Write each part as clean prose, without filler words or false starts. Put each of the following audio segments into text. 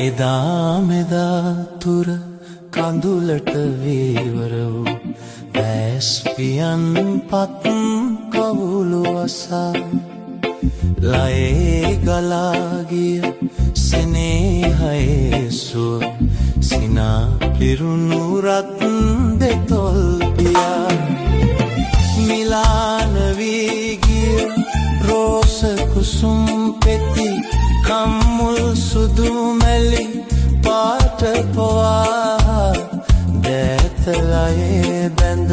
එදා මෙදා තුර කඳුලට වීවර වූ වැස්පියන් පත් කවුළු අසා ලයේ ගලා ගිය සෙනෙහයේ සුව සිනා පිරුණු රත් දෙතොල් පියා මිලාන වී ගිය රෝස කුසුම් පෙති කම්මුල් සුදු මැලි පාට පවා දැතලයේ බැඳ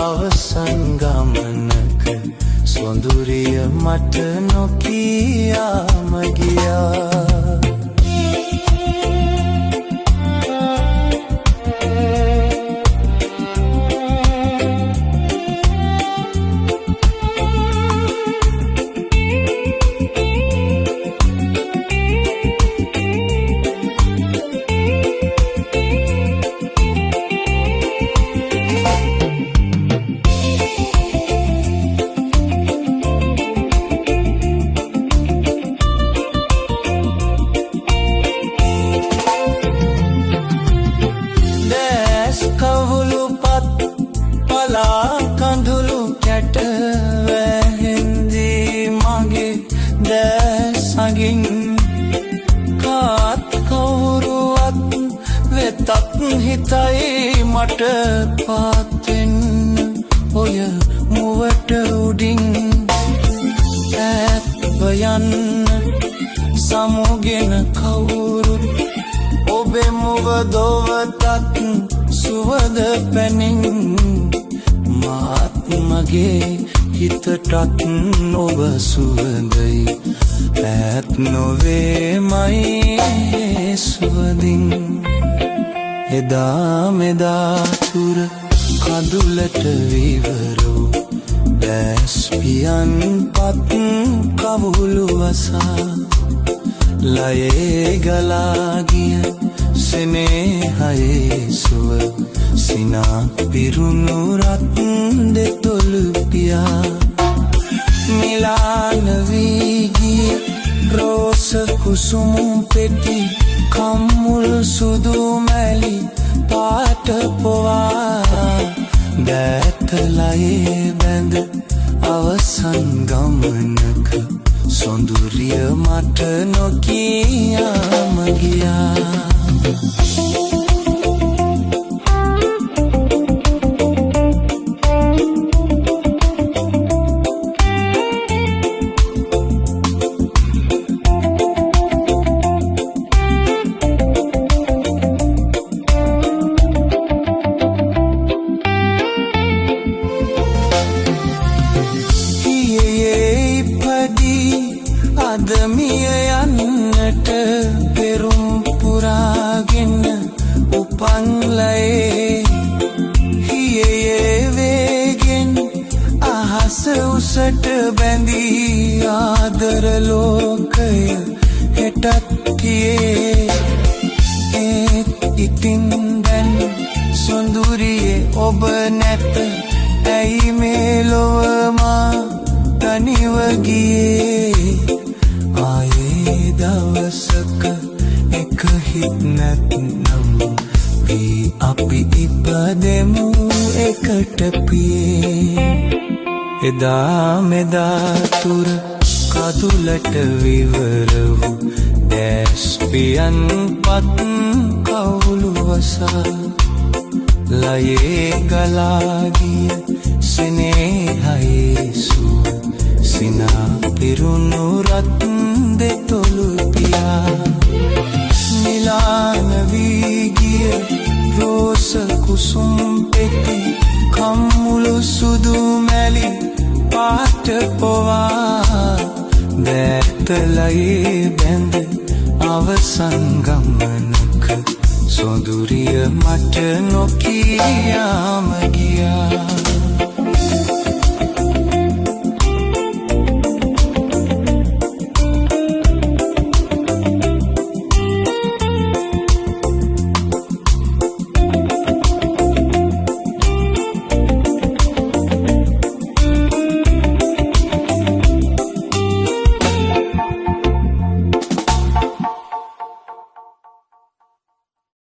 අවසන් ගමනක සොඳුරිය මට නොකියාම ගියා කඳුළු කැට වැහෙන්දී මගේ දැසඟින් කාත් කවුරුවත් වෙතත් හිතයි මට පාත්වෙන්න ඔය මුවට උඩින් ඈත්ව යන්න සමුගෙන කවුරුත් ඔබේ මුව දොවතත් සුවද පැනින් මාත් මගේ හිතටත් ඔබ සුවඳයි ඈත් නොවේ මයි සුවඳින් එදා මෙදා තුර කඳුලට විවර වූ වැස්පියන් පත් කවුළු අසා ලයේ ගලා ගිය සෙනෙහයේ සුව සිනා පිරුණු රත් දෙතොළු පියා මිලාන වී ගිය රෝස කුසුම් පෙති කම්මුල් සුදු මැලි පාට පවා දැතලයේ බැඳ අවසන් ගමනක සොඳුරිය මට නොකියාම ගියා අදමිය යන්නට පෙරුම් පුරාගෙන උපන් ලයේ හියේ වේගෙන් අහස උසට බැඳී ආදර ලෝකය හෙටත් කියේ ඒත් ඉතින් දැන් සොඳුරියේ ඔබ නැත ඇයි මේ ලොව මා තනිව ගියේ ආයේ දවසක එක හිත් නැත්නම් වී අපි ඉපදෙමු එකට පියේ එදා මෙදා තුර කඳුලට විවර වූ දැස්පියන් පත් කවුළු අසා ලයේ ගලා ගිය සෙනෙහයේ සුව සිනා පිරුණු රත් දෙතොළු පියා මිලාන වී ගිය රෝස කුසුම් පෙති කම්මුළු සුදු මැලි පාට පවා ඇතලයේ බැඳ අවසන් ගමනක සොඳුරිය මට නොකියාම ගියා